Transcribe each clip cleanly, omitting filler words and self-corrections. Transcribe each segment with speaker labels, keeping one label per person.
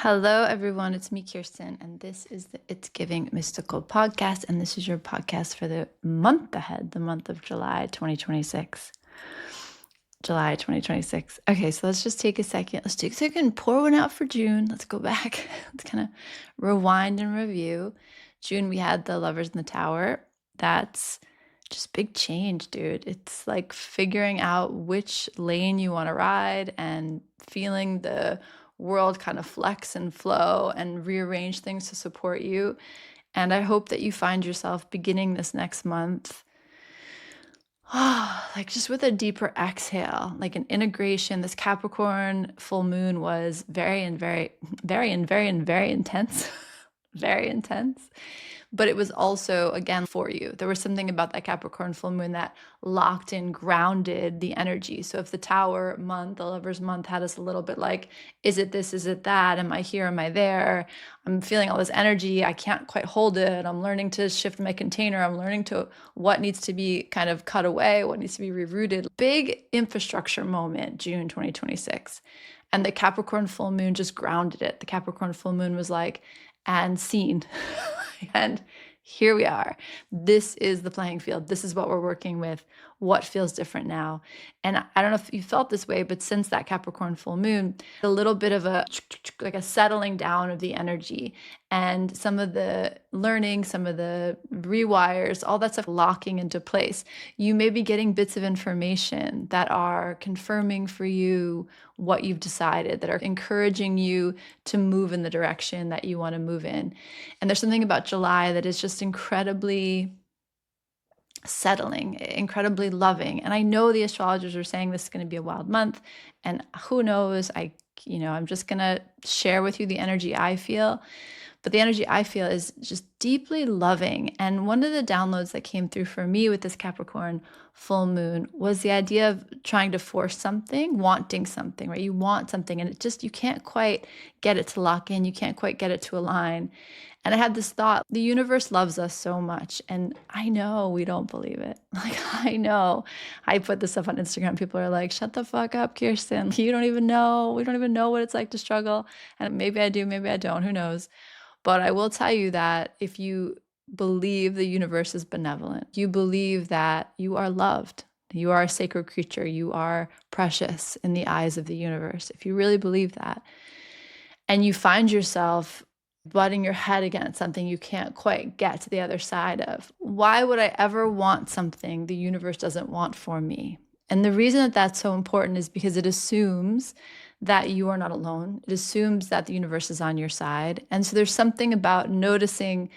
Speaker 1: Hello, everyone. It's me, Kirsten, and this is the It's Giving Mystical podcast. And this is your podcast for the month ahead, the month of July 2026. July 2026. Okay, so let's just take a second. Let's take a second, pour one out for June. Let's go back. Let's kind of rewind and review. June, we had the Lovers in the Tower. That's just big change, dude. It's like figuring out which lane you want to ride and feeling the world kind of flex and flow and rearrange things to support you. And I hope that you find yourself beginning this next month, like just with a deeper exhale, like an integration. This Capricorn full moon was very intense, very intense. But it was also, again, for you. There was something about that Capricorn full moon that locked in, grounded the energy. So if the Tower month, the Lover's month, had us a little bit like, is it this, is it that? Am I here, am I there? I'm feeling all this energy. I can't quite hold it. I'm learning to shift my container. I'm learning to what needs to be kind of cut away, what needs to be rerouted. Big infrastructure moment, June 2026. And the Capricorn full moon just grounded it. The Capricorn full moon was like, and seen. And here we are. This is the playing field. This is what we're working with. What feels different now? And I don't know if you felt this way, but since that Capricorn full moon, a little bit of a like a settling down of the energy and some of the learning, some of the rewires, all that stuff locking into place. You may be getting bits of information that are confirming for you what you've decided, that are encouraging you to move in the direction that you want to move in. And there's something about July that is just incredibly settling, incredibly loving. And I know the astrologers are saying this is going to be a wild month, and who knows? I'm just going to share with you the energy I feel. But the energy I feel is just deeply loving. And one of the downloads that came through for me with this Capricorn full moon was the idea of trying to force something, wanting something, right? You want something and you can't quite get it to lock in. You can't quite get it to align. And I had this thought, the universe loves us so much. And I know we don't believe it. Like, I know I put this stuff on Instagram. People are like, shut the fuck up, Kirsten. You don't even know. We don't even know what it's like to struggle. And maybe I do, maybe I don't. Who knows? But I will tell you that if you believe the universe is benevolent, you believe that you are loved, you are a sacred creature, you are precious in the eyes of the universe, if you really believe that, and you find yourself butting your head against something you can't quite get to the other side of, why would I ever want something the universe doesn't want for me? And the reason that that's so important is because it assumes that you are not alone. It assumes that the universe is on your side. And so there's something about noticing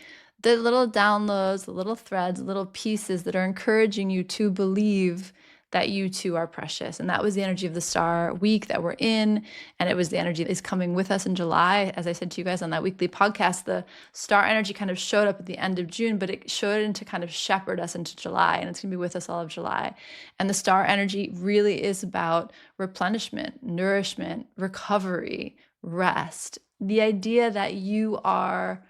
Speaker 1: the little downloads, the little threads, the little pieces that are encouraging you to believe that you too are precious. And that was the energy of the star week that we're in. And it was the energy that is coming with us in July. As I said to you guys on that weekly podcast, the star energy kind of showed up at the end of June, but it showed in to kind of shepherd us into July. And it's going to be with us all of July. And the star energy really is about replenishment, nourishment, recovery, rest. The idea that you are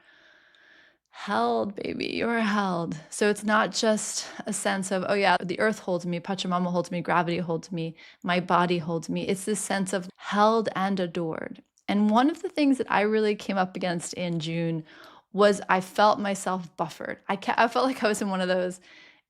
Speaker 1: held, baby, you're held. So it's not just a sense of, oh yeah, the earth holds me, Pachamama holds me, gravity holds me, my body holds me. It's this sense of held and adored. And one of the things that I really came up against in June was I felt myself buffered. I felt like I was in one of those,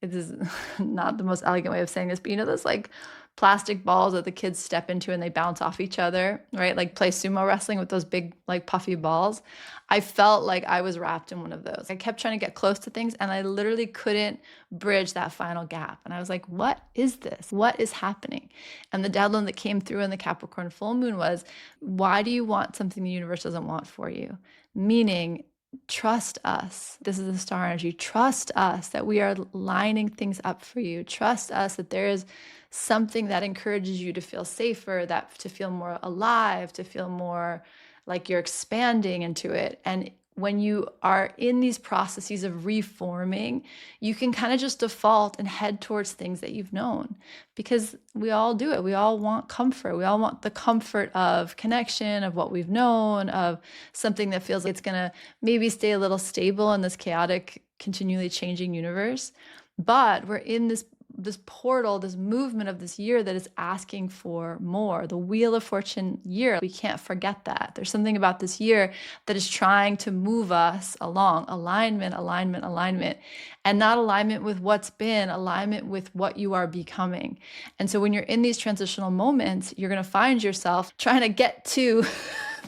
Speaker 1: it is not the most elegant way of saying this, but those like plastic balls that the kids step into and they bounce off each other, right? Like play sumo wrestling with those big, like puffy balls. I felt like I was wrapped in one of those. I kept trying to get close to things and I literally couldn't bridge that final gap. And I was like, what is this? What is happening? And the download that came through in the Capricorn full moon was, why do you want something the universe doesn't want for you? Meaning, trust us. This is the star energy. Trust us that we are lining things up for you. Trust us that there is something that encourages you to feel safer, that to feel more alive, to feel more like you're expanding into it. And when you are in these processes of reforming, you can kind of just default and head towards things that you've known, because we all do it. We all want comfort. We all want the comfort of connection, of what we've known, of something that feels like it's going to maybe stay a little stable in this chaotic, continually changing universe. But we're in this this portal, this movement of this year that is asking for more. The Wheel of Fortune year, we can't forget that. There's something about this year that is trying to move us along. Alignment, alignment, alignment. And not alignment with what's been, alignment with what you are becoming. And so when you're in these transitional moments, you're going to find yourself trying to get to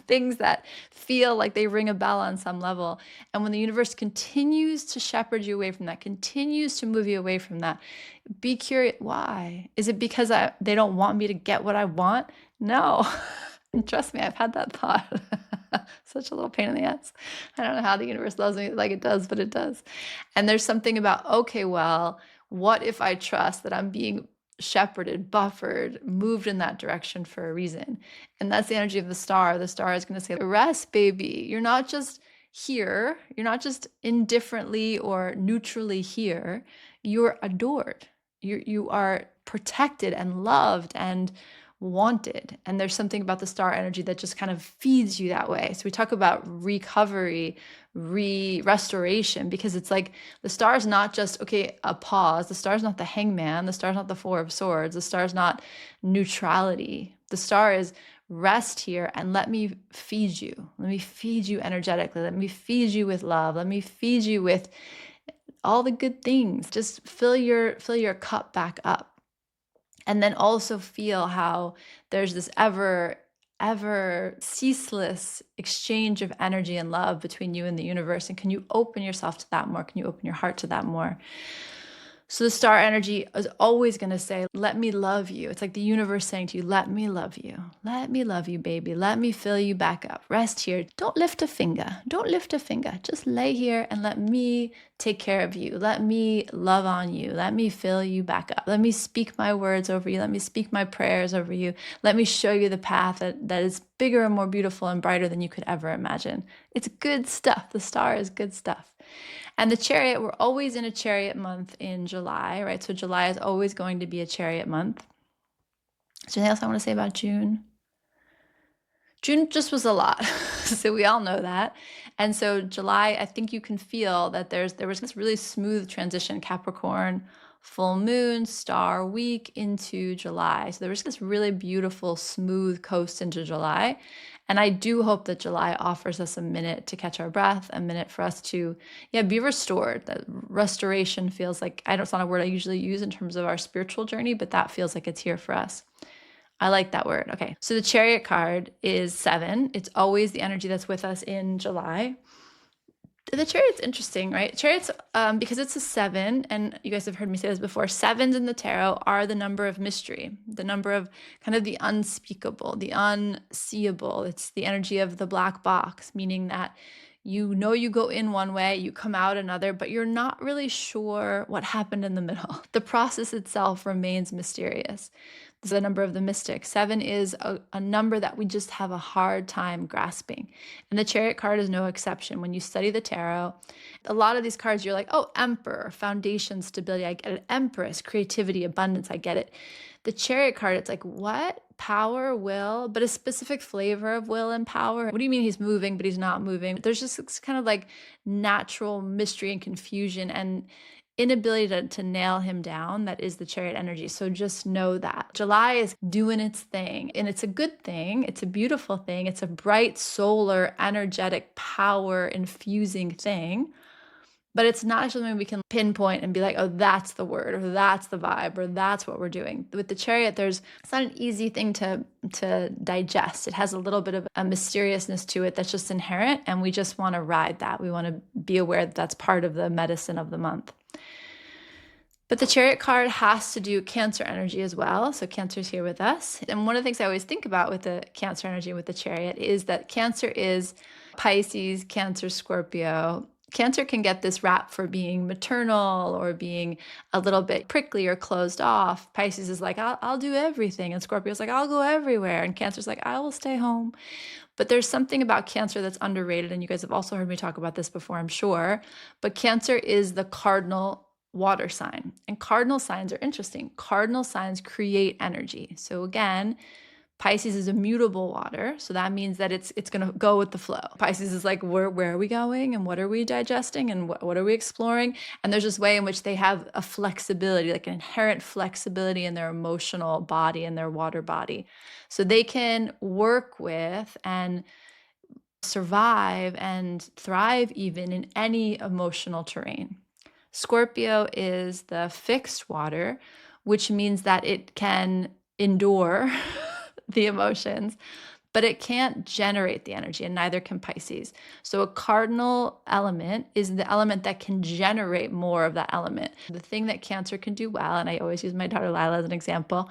Speaker 1: things that feel like they ring a bell on some level. And when the universe continues to shepherd you away from that, continues to move you away from that, be curious. Why? Is it because they don't want me to get what I want? No. Trust me, I've had that thought. Such a little pain in the ass. I don't know how the universe loves me like it does, but it does. And there's something about, okay, well, what if I trust that I'm being shepherded, buffered, moved in that direction for a reason? And that's the energy of the star. The star is going to say, rest, baby. You're not just here. You're not just indifferently or neutrally here. You're adored. You are protected and loved and wanted. And there's something about the star energy that just kind of feeds you that way. So we talk about recovery, restoration, because it's like the star is not just, okay, a pause. The star is not the hangman. The star is not the four of swords. The star is not neutrality. The star is rest here and let me feed you. Let me feed you energetically. Let me feed you with love. Let me feed you with all the good things. Just fill your cup back up. And then also feel how there's this ever ceaseless exchange of energy and love between you and the universe. And can you open yourself to that more? Can you open your heart to that more? So the star energy is always going to say, let me love you. It's like the universe saying to you, let me love you. Let me love you, baby. Let me fill you back up. Rest here. Don't lift a finger. Don't lift a finger. Just lay here and let me take care of you. Let me love on you. Let me fill you back up. Let me speak my words over you. Let me speak my prayers over you. Let me show you the path that is bigger and more beautiful and brighter than you could ever imagine. It's good stuff. The star is good stuff. And the chariot, we're always in a chariot month in July, right? So July is always going to be a chariot month. Is there anything else I want to say about June? June just was a lot. So we all know that. And so July, I think you can feel that there was this really smooth transition, Capricorn, full moon, star week into July. So there was this really beautiful, smooth coast into July. And I do hope that July offers us a minute to catch our breath, a minute for us to, be restored. That restoration feels like, it's not a word I usually use in terms of our spiritual journey, but that feels like it's here for us. I like that word. Okay. So the chariot card is 7. It's always the energy that's with us in July. The chariot's interesting, right? Chariots, because it's a 7, and you guys have heard me say this before, 7s in the tarot are the number of mystery, the number of kind of the unspeakable, the unseeable. It's the energy of the black box, meaning that you go in one way, you come out another, but you're not really sure what happened in the middle. The process itself remains mysterious. This is the number of the mystic. 7 is a number that we just have a hard time grasping. And the chariot card is no exception. When you study the tarot, a lot of these cards, you're like, oh, emperor, foundation, stability, I get it. Empress, creativity, abundance, I get it. The chariot card, it's like, what? Power, will, but a specific flavor of will and power. What do you mean he's moving, but he's not moving? There's just this kind of like natural mystery and confusion and inability to nail him down. That is the chariot energy. So just know that July is doing its thing, and it's a good thing. It's a beautiful thing. It's a bright, solar, energetic, power infusing thing. But it's not something we can pinpoint and be like, oh, that's the word, or that's the vibe, or that's what we're doing. With the chariot, it's not an easy thing to digest. It has a little bit of a mysteriousness to it that's just inherent, and we just want to ride that. We want to be aware that that's part of the medicine of the month. But the chariot card has to do Cancer energy as well. So Cancer's here with us. And one of the things I always think about with the Cancer energy with the chariot is that Cancer is Pisces, Cancer, Scorpio. Cancer can get this rap for being maternal or being a little bit prickly or closed off. Pisces is like, I'll do everything. And Scorpio's like, I'll go everywhere. And Cancer's like, I will stay home. But there's something about Cancer that's underrated. And you guys have also heard me talk about this before, I'm sure. But Cancer is the cardinal water sign. And cardinal signs are interesting. Cardinal signs create energy. So again, Pisces is immutable water, so that means that it's going to go with the flow. Pisces is like, where are we going and what are we digesting and what are we exploring? And there's this way in which they have a flexibility, like an inherent flexibility in their emotional body and their water body. So they can work with and survive and thrive even in any emotional terrain. Scorpio is the fixed water, which means that it can endure the emotions, but it can't generate the energy, and neither can Pisces. So a cardinal element is the element that can generate more of that element. The thing that Cancer can do well, and I always use my daughter Lila as an example,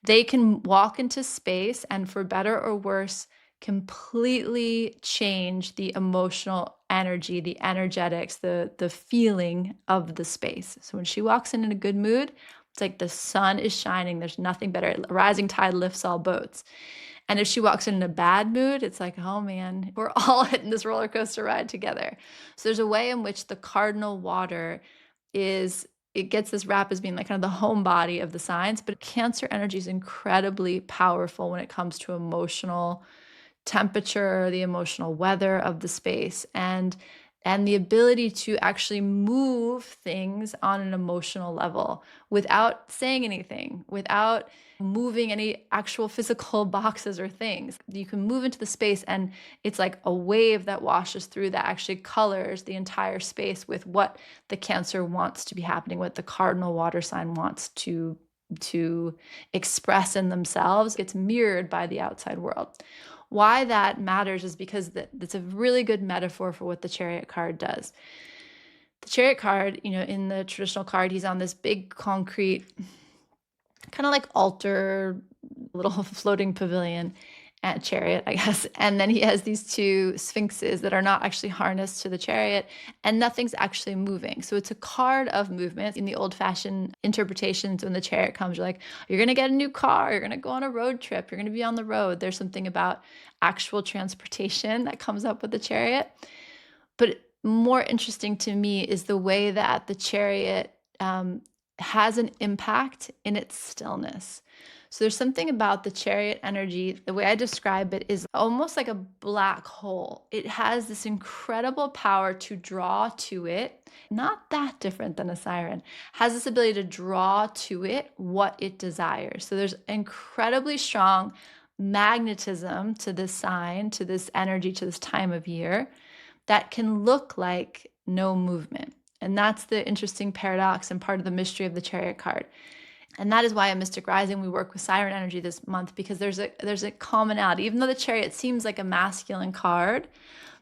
Speaker 1: they can walk into space and, for better or worse, completely change the emotional energy, the energetics, the feeling of the space. So when she walks in a good mood, it's like the sun is shining. There's nothing better. A rising tide lifts all boats. And if she walks in a bad mood, it's like, oh man, we're all hitting this roller coaster ride together. So there's a way in which the cardinal water it gets this rap as being like kind of the home body of the signs, but Cancer energy is incredibly powerful when it comes to emotional temperature, the emotional weather of the space, and the ability to actually move things on an emotional level without saying anything, without moving any actual physical boxes or things. You can move into the space and it's like a wave that washes through that actually colors the entire space with what the Cancer wants to be happening, what the cardinal water sign wants to express in themselves. It's mirrored by the outside world. Why that matters is because that's a really good metaphor for what the Chariot card does. The Chariot card, in the traditional card, he's on this big concrete, kind of like altar, little floating pavilion at chariot, I guess. And then he has these two sphinxes that are not actually harnessed to the chariot, and nothing's actually moving. So it's a card of movement. In the old-fashioned interpretations, when the chariot comes, you're like, you're going to get a new car, you're going to go on a road trip, you're going to be on the road. There's something about actual transportation that comes up with the chariot. But more interesting to me is the way that the chariot has an impact in its stillness. So there's something about the chariot energy, the way I describe it is almost like a black hole. It has this incredible power to draw to it, not that different than a siren, has this ability to draw to it what it desires. So there's incredibly strong magnetism to this sign, to this energy, to this time of year that can look like no movement. And that's the interesting paradox and part of the mystery of the chariot card. And that is why at Mystic Rising we work with siren energy this month, because there's a commonality. Even though the chariot seems like a masculine card,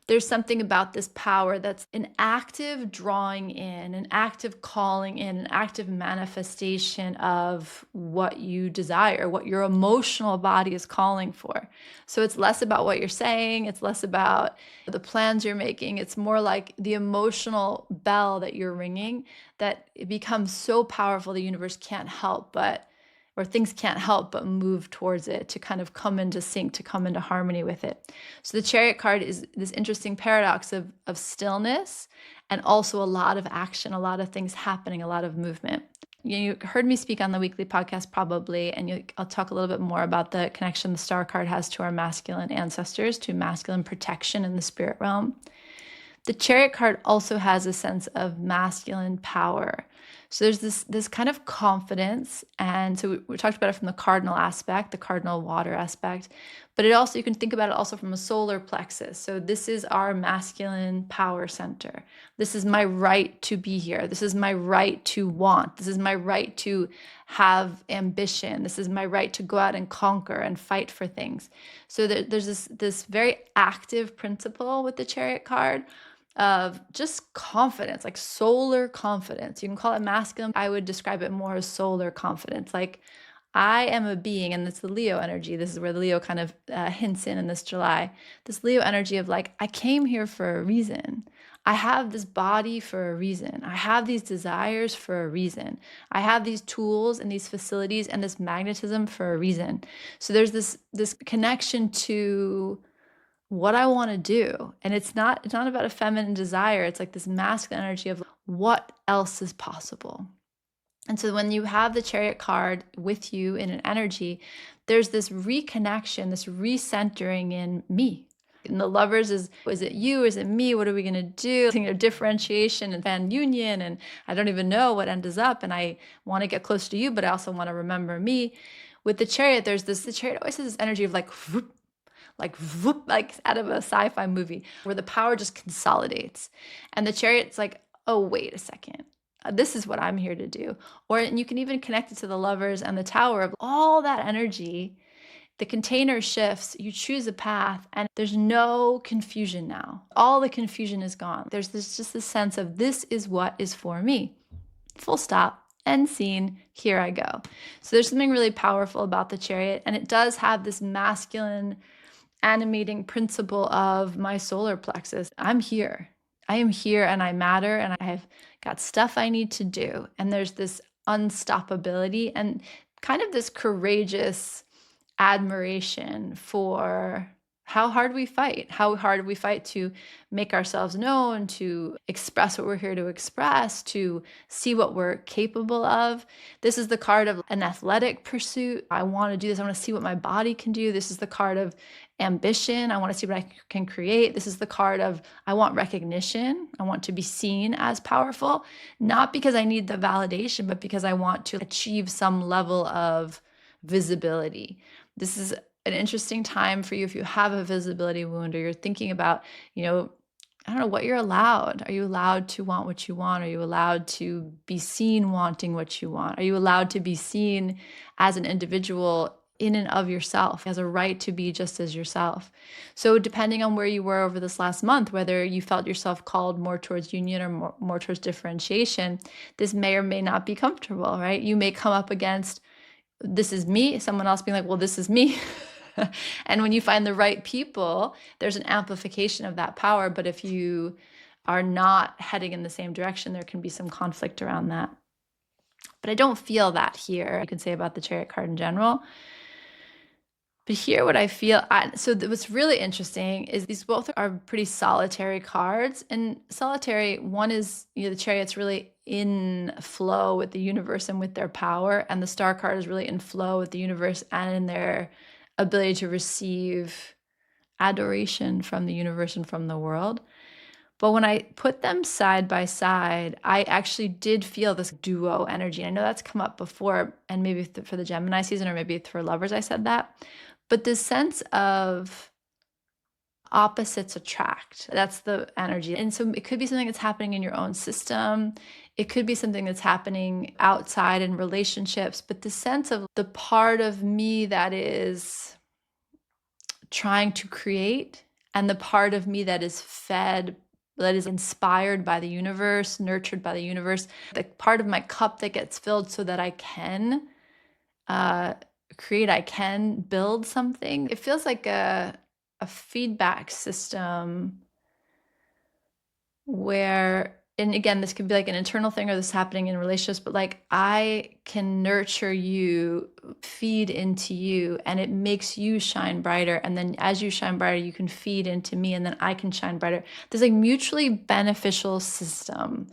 Speaker 1: there's something about this power that's an active drawing in, an active calling in, an active manifestation of what you desire, what your emotional body is calling for. So it's less about what you're saying, it's less about the plans you're making, it's more like the emotional bell that you're ringing that it becomes so powerful the universe can't help but, or things can't help but move towards it, to kind of come into sync, to come into harmony with it. So the chariot card is this interesting paradox of stillness and also a lot of action, a lot of things happening, a lot of movement. You heard me speak on the weekly podcast probably, and I'll talk a little bit more about the connection the star card has to our masculine ancestors, to masculine protection in the spirit realm. The chariot card also has a sense of masculine power. So there's this kind of confidence. And so we talked about it from the cardinal aspect, the cardinal water aspect, but you can think about it also from a solar plexus. So this is our masculine power center. This is my right to be here. This is my right to want. This is my right to have ambition. This is my right to go out and conquer and fight for things. So there's this very active principle with the chariot card of just confidence, like solar confidence. You can call it masculine. I would describe it more as solar confidence. Like, I am a being, and it's the Leo energy. This is where the Leo kind of hints in this July. This Leo energy of like, I came here for a reason. I have this body for a reason. I have these desires for a reason. I have these tools and these facilities and this magnetism for a reason. So there's this connection to what I want to do. And it's not about a feminine desire. It's like this masculine energy of what else is possible. And so when you have the chariot card with you in an energy, there's this reconnection, this recentering in me. And the lovers is it you? Is it me? What are we going to do? Differentiation and fan union. And I don't even know what ends up. And I want to get close to you, but I also want to remember me. With the chariot, the chariot always has this energy of like, whoop, like whoop, like out of a sci-fi movie where the power just consolidates. And the chariot's like, oh, wait a second. This is what I'm here to do. Or and you can even connect it to the lovers and the tower of all that energy. The container shifts, you choose a path, and there's no confusion now. All the confusion is gone. There's just this sense of this is what is for me. Full stop. End scene. Here I go. So there's something really powerful about the chariot, and it does have this masculine animating principle of my solar plexus. I'm here. I am here and I matter and I've got stuff I need to do. And there's this unstoppability and kind of this courageous admiration for how hard we fight to make ourselves known, to express what we're here to express, to see what we're capable of. This is the card of an athletic pursuit. I want to do this. I want to see what my body can do. This is the card of ambition. I want to see what I can create. This is the card of I want recognition. I want to be seen as powerful, not because I need the validation, but because I want to achieve some level of visibility. This is an interesting time for you if you have a visibility wound or you're thinking about, I don't know what you're allowed. Are you allowed to want what you want? Are you allowed to be seen wanting what you want? Are you allowed to be seen as an individual in and of yourself, as a right to be just as yourself? So depending on where you were over this last month, whether you felt yourself called more towards union or more towards differentiation, this may or may not be comfortable, right? You may come up against this is me, someone else being like, well, this is me. And when you find the right people, there's an amplification of that power. But if you are not heading in the same direction, there can be some conflict around that. But I don't feel that here. You can say about the chariot card in general. But here, what I feel, what's really interesting is these both are pretty solitary cards. And solitary, one is, the chariot's really in flow with the universe and with their power. And the star card is really in flow with the universe and in their ability to receive adoration from the universe and from the world. But when I put them side by side, I actually did feel this duo energy. I know that's come up before, and maybe for the Gemini season, or maybe for lovers, I said that. But this sense of opposites attract, that's the energy. And so it could be something that's happening in your own system. It could be something that's happening outside in relationships. But the sense of the part of me that is trying to create and the part of me that is fed, that is inspired by the universe, nurtured by the universe, the part of my cup that gets filled so that I can create, I can build something. It feels like a feedback system where, and again, this could be like an internal thing or this happening in relationships, but like I can nurture you, feed into you, and it makes you shine brighter. And then as you shine brighter, you can feed into me, and then I can shine brighter. There's like mutually beneficial system.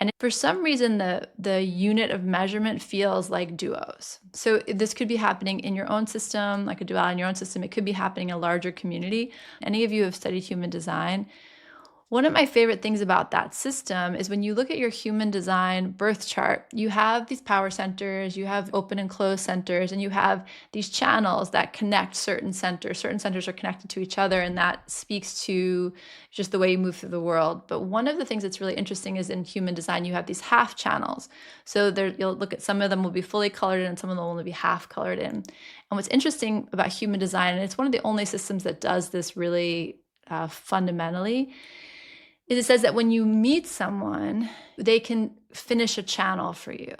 Speaker 1: And for some reason, the unit of measurement feels like duos. So this could be happening in your own system, like a duality in your own system. It could be happening in a larger community. Any of you who have studied human design, one of my favorite things about that system is when you look at your human design birth chart, you have these power centers, you have open and closed centers, and you have these channels that connect certain centers. Certain centers are connected to each other, and that speaks to just the way you move through the world. But one of the things that's really interesting is in human design, you have these half channels. So you'll look at some of them will be fully colored in, and some of them will only be half colored in. And what's interesting about human design, and it's one of the only systems that does this really fundamentally, is it says that when you meet someone, they can finish a channel for you.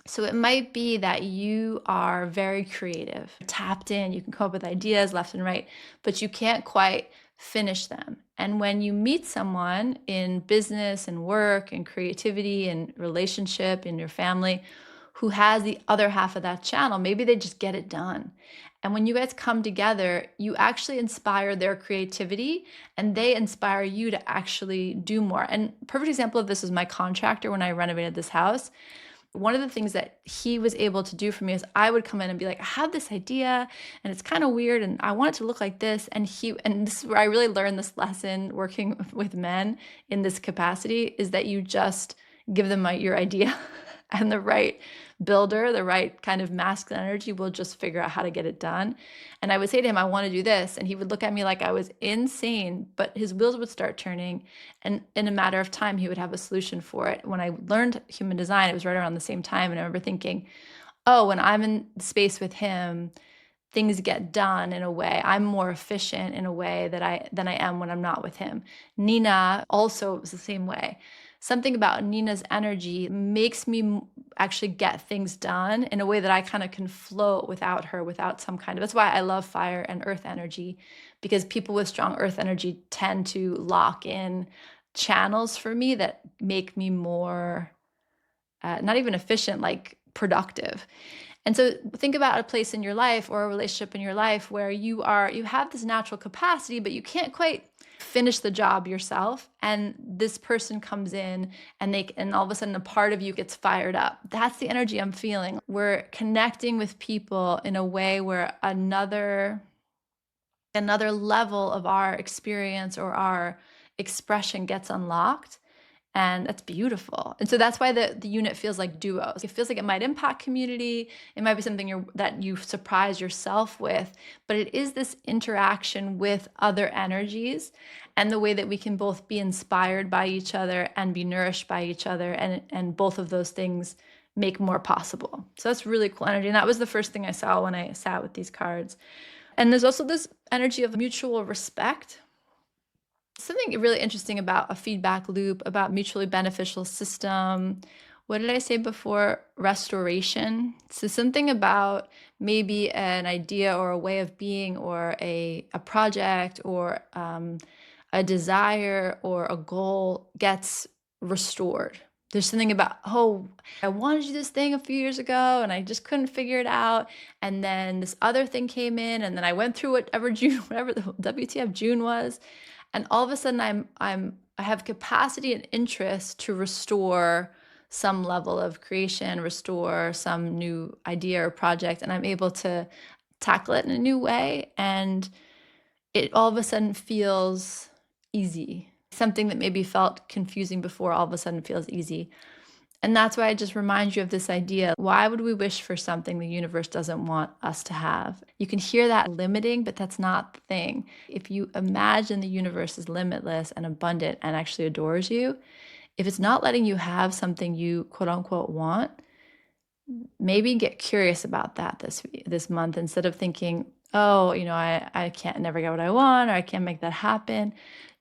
Speaker 1: So it might be that you are very creative, tapped in, you can come up with ideas left and right, but you can't quite finish them. And when you meet someone in business and work and creativity and relationship in your family who has the other half of that channel, maybe they just get it done. And when you guys come together, you actually inspire their creativity and they inspire you to actually do more. And perfect example of this is my contractor when I renovated this house. One of the things that he was able to do for me is I would come in and be like, I have this idea and it's kind of weird and I want it to look like this. And this is where I really learned this lesson working with men in this capacity, is that you just give them your idea and the right builder, the right kind of masculine energy will just figure out how to get it done. And I would say to him, I want to do this. And he would look at me like I was insane, but his wheels would start turning. And in a matter of time, he would have a solution for it. When I learned human design, it was right around the same time. And I remember thinking, oh, when I'm in space with him, things get done in a way. I'm more efficient in a way than I am when I'm not with him. Nina also was the same way. Something about Nina's energy makes me actually get things done in a way that I kind of can float without her, without some kind of. That's why I love fire and earth energy, because people with strong earth energy tend to lock in channels for me that make me more, not even efficient, like productive. And so think about a place in your life or a relationship in your life where you have this natural capacity, but you can't quite finish the job yourself. And this person comes in and all of a sudden a part of you gets fired up. That's the energy I'm feeling. We're connecting with people in a way where another level of our experience or our expression gets unlocked. And that's beautiful. And so that's why the unit feels like duos. It feels like it might impact community. It might be something that you surprise yourself with, but it is this interaction with other energies and the way that we can both be inspired by each other and be nourished by each other. And both of those things make more possible. So that's really cool energy. And that was the first thing I saw when I sat with these cards. And there's also this energy of mutual respect. Something really interesting about a feedback loop, about mutually beneficial system. What did I say before? Restoration. So something about maybe an idea or a way of being or a project or a desire or a goal gets restored. There's something about, oh, I wanted to do this thing a few years ago and I just couldn't figure it out. And then this other thing came in and then I went through whatever the WTF June was. And all of a sudden I have capacity and interest to restore some level of creation, restore some new idea or project, and I'm able to tackle it in a new way. And it all of a sudden feels easy. Something that maybe felt confusing before all of a sudden feels easy. And that's why I just remind you of this idea. Why would we wish for something the universe doesn't want us to have? You can hear that limiting, but that's not the thing. If you imagine the universe is limitless and abundant and actually adores you, if it's not letting you have something you quote unquote want, maybe get curious about that this month instead of thinking, oh, I can't never get what I want or I can't make that happen.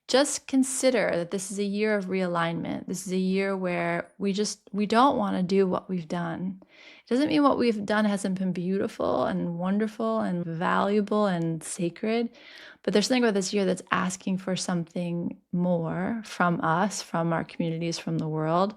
Speaker 1: Just consider that this is a year of realignment. This is a year where we don't want to do what we've done. It doesn't mean what we've done hasn't been beautiful and wonderful and valuable and sacred, but there's something about this year that's asking for something more from us, from our communities, from the world,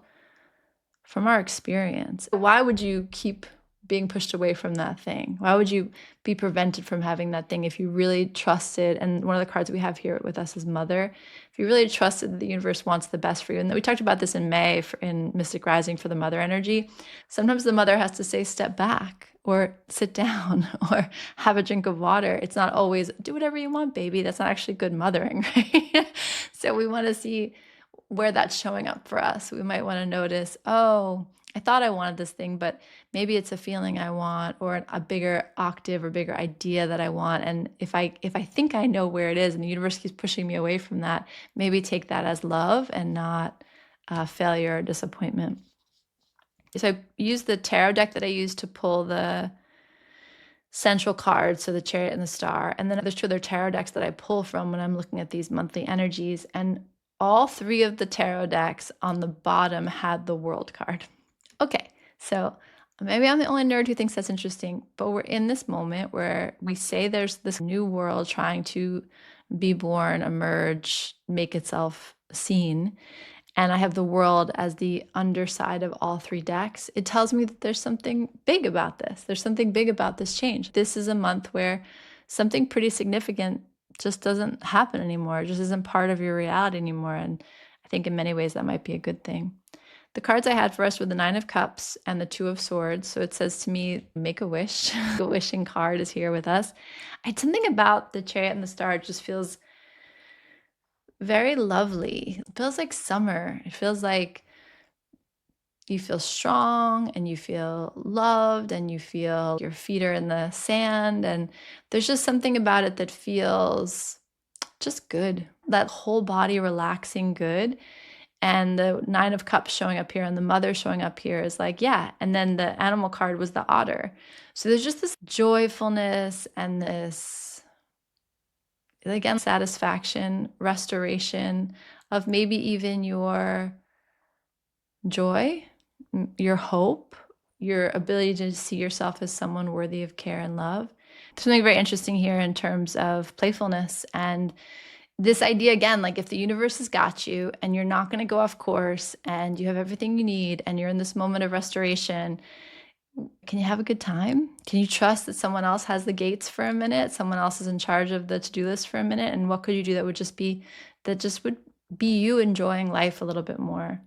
Speaker 1: from our experience. Why would you keep being pushed away from that thing? Why would you be prevented from having that thing if you really trusted? And one of the cards we have here with us is Mother. If you really trusted that the universe wants the best for you, and we talked about this in May in Mystic Rising for the Mother energy, sometimes the Mother has to say, step back or sit down or have a drink of water. It's not always do whatever you want, baby. That's not actually good mothering, right? So we want to see where that's showing up for us. We might want to notice, oh, I thought I wanted this thing, but maybe it's a feeling I want or a bigger octave or bigger idea that I want. And if I think I know where it is and the universe keeps pushing me away from that, maybe take that as love and not failure or disappointment. So I use the tarot deck that I use to pull the central cards, so the Chariot and the Star. And then there's two other tarot decks that I pull from when I'm looking at these monthly energies. And all three of the tarot decks on the bottom had the World card. Okay, so maybe I'm the only nerd who thinks that's interesting, but we're in this moment where we say there's this new world trying to be born, emerge, make itself seen. And I have the World as the underside of all three decks. It tells me that there's something big about this. There's something big about this change. This is a month where something pretty significant just doesn't happen anymore. It just isn't part of your reality anymore. And I think in many ways that might be a good thing. The cards I had for us were the Nine of Cups and the Two of Swords. So it says to me, make a wish. The wishing card is here with us. Something about the Chariot and the Star just feels very lovely. It feels like summer. It feels like you feel strong and you feel loved and you feel your feet are in the sand. And there's just something about it that feels just good. That whole body relaxing good. And the Nine of Cups showing up here and the Mother showing up here is like, yeah. And then the animal card was the otter. So there's just this joyfulness and this, again, satisfaction, restoration of maybe even your joy, your hope, your ability to see yourself as someone worthy of care and love. There's something very interesting here in terms of playfulness and this idea again, like if the universe has got you and you're not going to go off course and you have everything you need and you're in this moment of restoration, can you have a good time? Can you trust that someone else has the gates for a minute? Someone else is in charge of the to-do list for a minute? And what could you do that would just be you enjoying life a little bit more?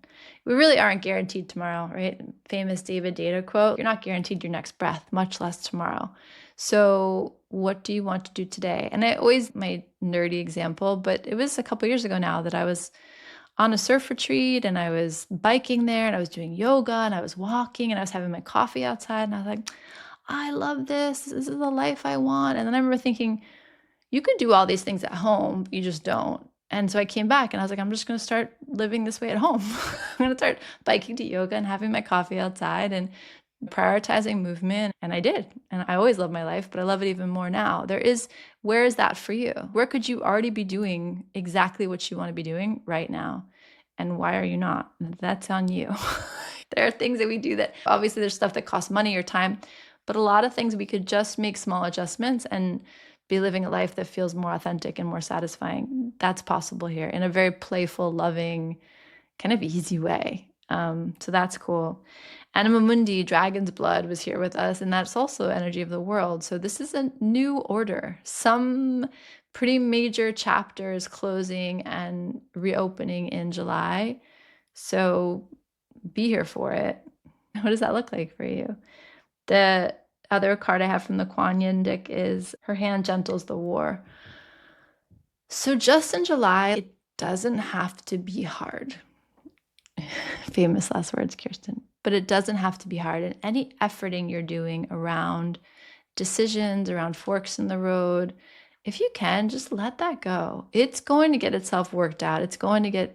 Speaker 1: We really aren't guaranteed tomorrow, right? Famous David Data quote, you're not guaranteed your next breath, much less tomorrow. So what do you want to do today? And I always, my nerdy example, but it was a couple years ago now that I was on a surf retreat and I was biking there and I was doing yoga and I was walking and I was having my coffee outside and I was like, I love this. This is the life I want. And then I remember thinking, you could do all these things at home, you just don't. And so I came back and I was like, I'm just going to start living this way at home. I'm going to start biking to yoga and having my coffee outside and prioritizing movement. And I did. And I always love my life, but I love it even more now. Where is that for you? Where could you already be doing exactly what you want to be doing right now? And why are you not? That's on you. There are things that we do that obviously there's stuff that costs money or time, but a lot of things we could just make small adjustments and be living a life that feels more authentic and more satisfying. That's possible here in a very playful, loving, kind of easy way. So that's cool. Anima Mundi, Dragon's Blood, was here with us, and that's also energy of the world. So this is a new order. Some pretty major chapters closing and reopening in July. So be here for it. What does that look like for you? The other card I have from the Kuan Yin deck is Her Hand Gentles the War. So just in July, it doesn't have to be hard. Famous last words, Kirsten. But it doesn't have to be hard. And any efforting you're doing around decisions, around forks in the road, if you can, just let that go. It's going to get itself worked out.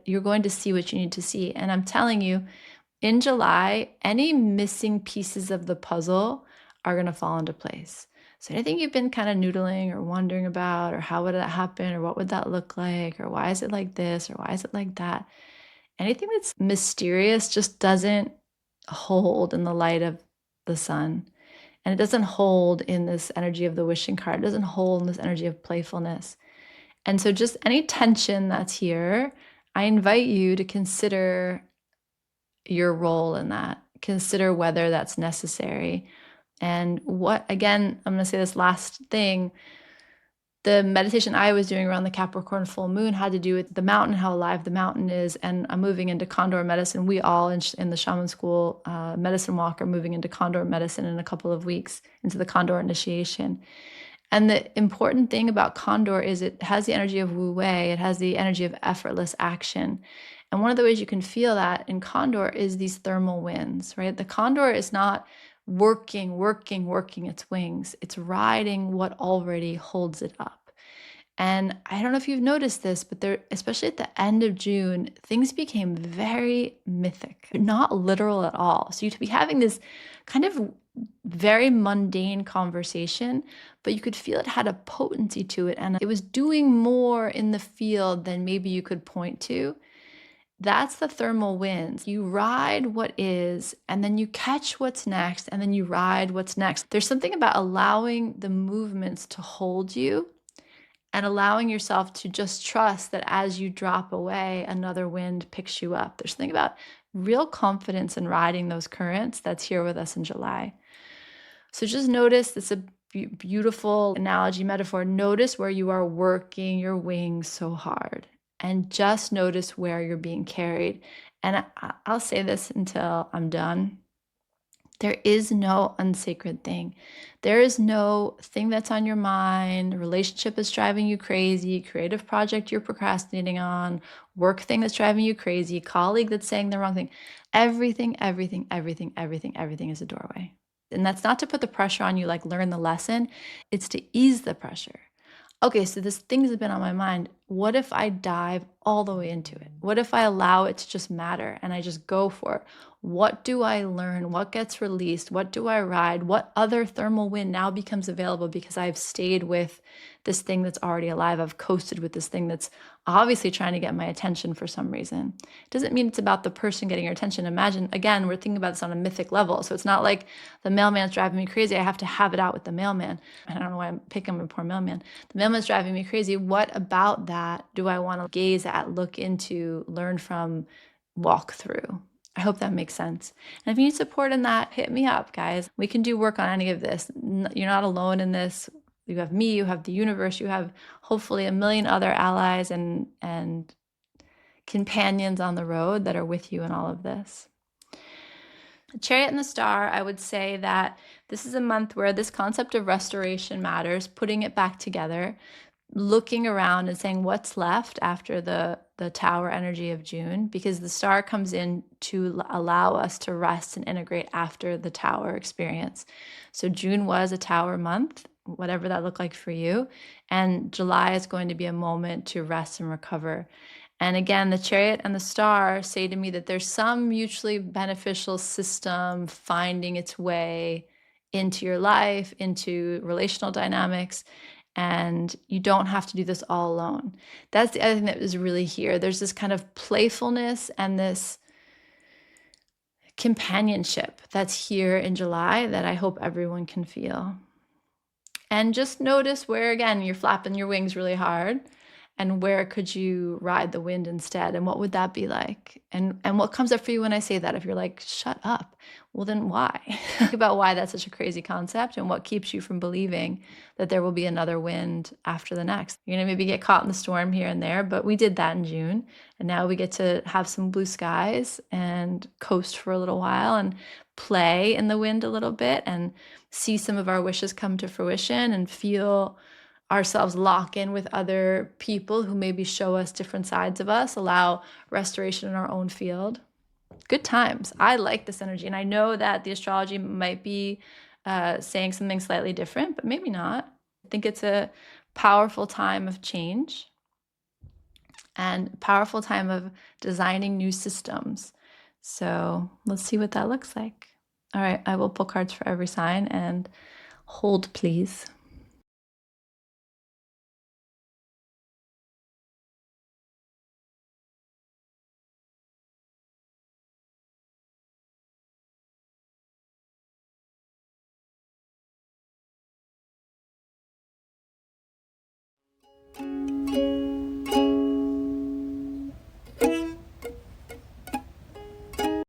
Speaker 1: You're going to see what you need to see. And I'm telling you, in July, any missing pieces of the puzzle are going to fall into place. So anything you've been kind of noodling or wondering about, or how would that happen, or what would that look like, or why is it like this, or why is it like that? Anything that's mysterious just doesn't hold in the light of the sun. And it doesn't hold in this energy of the wishing card. It doesn't hold in this energy of playfulness. And so just any tension that's here, I invite you to consider your role in that. Consider whether that's necessary. And again, I'm going to say this last thing. The meditation I was doing around the Capricorn full moon had to do with the mountain, how alive the mountain is. And I'm moving into Condor medicine. We all in the shaman school medicine walk are moving into Condor medicine in a couple of weeks, into the Condor initiation. And the important thing about Condor is it has the energy of wu-wei. It has the energy of effortless action. And one of the ways you can feel that in Condor is these thermal winds, right? The Condor is not working its wings. It's riding what already holds it up. And I don't know if you've noticed this, but especially at the end of June, things became very mythic, not literal at all. So you'd be having this kind of very mundane conversation, but you could feel it had a potency to it. And it was doing more in the field than maybe you could point to. That's the thermal winds. You ride what is, and then you catch what's next, and then you ride what's next. There's something about allowing the movements to hold you and allowing yourself to just trust that as you drop away, another wind picks you up. There's something about real confidence in riding those currents that's here with us in July. So just notice, it's a beautiful analogy, metaphor. Notice where you are working your wings so hard. and just notice where you're being carried. And I'll say this until I'm done. There is no unsacred thing. There is no thing that's on your mind, relationship that's driving you crazy, creative project you're procrastinating on, work thing that's driving you crazy, colleague that's saying the wrong thing. Everything is a doorway. And that's not to put the pressure on you, like learn the lesson, it's to ease the pressure. Okay, so this thing's been on my mind. What if I dive all the way into it? What if I allow it to just matter and I just go for it? What do I learn? What gets released? What do I ride? What other thermal wind now becomes available because I've stayed with this thing that's already alive? I've coasted with this thing that's obviously trying to get my attention for some reason. It doesn't mean it's about the person getting your attention. Imagine, again, we're thinking about this on a mythic level. So it's not like the mailman's driving me crazy. I have to have it out with the mailman. I don't know why I'm picking on a poor mailman. The mailman's driving me crazy. What about that do I want to gaze at, look into, learn from, walk through? I hope that makes sense. And if you need support in that, hit me up, guys. We can do work on any of this. You're not alone in this. You have me, you have the universe, you have hopefully a million other allies and companions on the road that are with you in all of this. The Chariot and the Star, I would say that this is a month where this concept of restoration matters, putting it back together, looking around and saying what's left after the Tower energy of June, because the Star comes in to allow us to rest and integrate after the Tower experience. So June was a Tower month, whatever that looked like for you, and July is going to be a moment to rest and recover. And again, the Chariot and the Star say to me that there's some mutually beneficial system finding its way into your life, into relational dynamics, and you don't have to do this all alone. That's the other thing that is really here. There's this kind of playfulness and this companionship that's here in July that I hope everyone can feel. And just notice where, again, you're flapping your wings really hard, and where could you ride the wind instead, and what would that be like? And what comes up for you when I say that? If you're like, shut up, well then why? Think about why that's such a crazy concept and what keeps you from believing that there will be another wind after the next. You're gonna maybe get caught in the storm here and there, but we did that in June, and now we get to have some blue skies and coast for a little while and play in the wind a little bit and see some of our wishes come to fruition and feel ourselves lock in with other people who maybe show us different sides of us, allow restoration in our own field. Good times. I like this energy. And I know that the astrology might be saying something slightly different, but maybe not. I think it's a powerful time of change and powerful time of designing new systems. So let's see what that looks like. All right, I will pull cards for every sign, and hold, please.